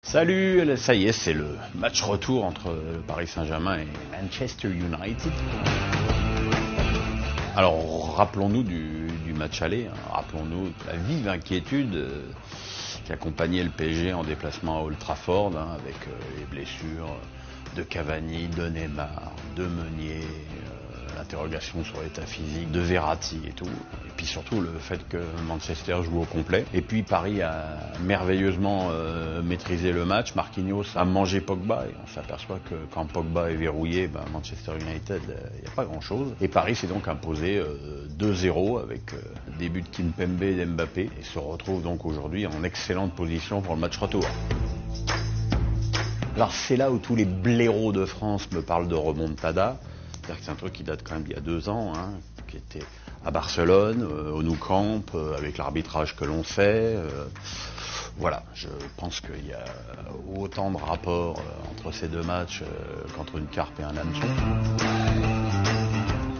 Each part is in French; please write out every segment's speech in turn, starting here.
Salut, ça y est, c'est le match retour entre le Paris Saint-Germain et Manchester United. Alors, rappelons-nous du match aller, rappelons-nous la vive inquiétude qui accompagnait le PSG en déplacement à Old Trafford, avec les blessures de Cavani, de Neymar, de Meunier, l'interrogation sur l'état physique de Verratti et tout, et puis surtout le fait que Manchester joue au complet. Et puis Paris a merveilleusement maîtrisé le match. Marquinhos a mangé Pogba et on s'aperçoit que quand Pogba est verrouillé, Manchester United, il n'y a pas grand-chose. Et Paris s'est donc imposé 2-0 avec des buts de Kimpembe et d'Mbappé et se retrouve donc aujourd'hui en excellente position pour le match retour. Alors c'est là où tous les blaireaux de France me parlent de remontada. C'est-à-dire que c'est un truc qui date quand même d'il y a 2 ans, qui était à Barcelone, au Nou Camp, avec l'arbitrage que l'on sait. Voilà, je pense qu'il y a autant de rapports entre ces deux matchs qu'entre une carpe et un hameçon.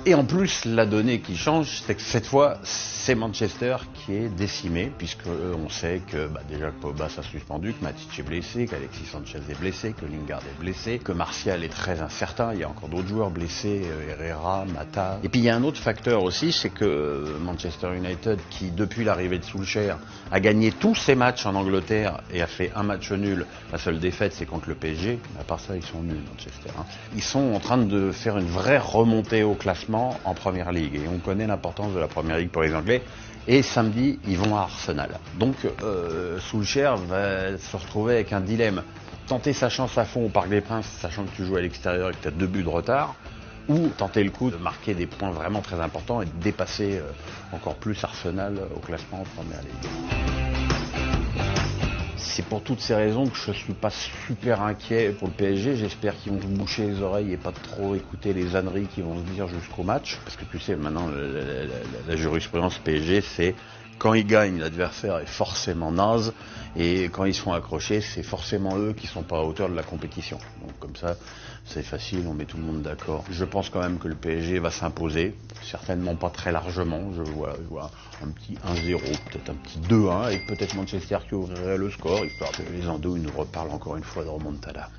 Et en plus, la donnée qui change, c'est que cette fois, c'est Manchester qui est décimé, puisque on sait que déjà que Pogba s'est suspendu, que Matic est blessé, qu'Alexis Sanchez est blessé, que Lingard est blessé, que Martial est très incertain, il y a encore d'autres joueurs blessés, Herrera, Mata. Et puis il y a un autre facteur aussi, c'est que Manchester United, qui depuis l'arrivée de Solskjaer, a gagné tous ses matchs en Angleterre et a fait un match nul, la seule défaite c'est contre le PSG, mais à part ça ils sont nuls Manchester. Ils sont en train de faire une vraie remontée au classement en Première Ligue, et on connaît l'importance de la Première Ligue pour les Anglais. Et samedi, ils vont à Arsenal. Donc Solskjaer va se retrouver avec un dilemme. Tenter sa chance à fond au Parc des Princes, sachant que tu joues à l'extérieur et que tu as 2 buts de retard, ou tenter le coup de marquer des points vraiment très importants et de dépasser encore plus Arsenal au classement en Première Ligue. C'est pour toutes ces raisons que je ne suis pas super inquiet pour le PSG. J'espère qu'ils vont se boucher les oreilles et pas trop écouter les âneries qui vont se dire jusqu'au match. Parce que tu sais, maintenant, la jurisprudence PSG, c'est quand ils gagnent, l'adversaire est forcément naze. Et quand ils se font accrocher, c'est forcément eux qui ne sont pas à hauteur de la compétition. Donc comme ça, c'est facile, on met tout le monde d'accord. Je pense quand même que le PSG va s'imposer. Certainement pas très largement. Je vois un petit 1-0, peut-être un petit 2-1, avec peut-être Manchester qui ouvrirait le score, histoire que les endos nous reparlent encore une fois de remontada.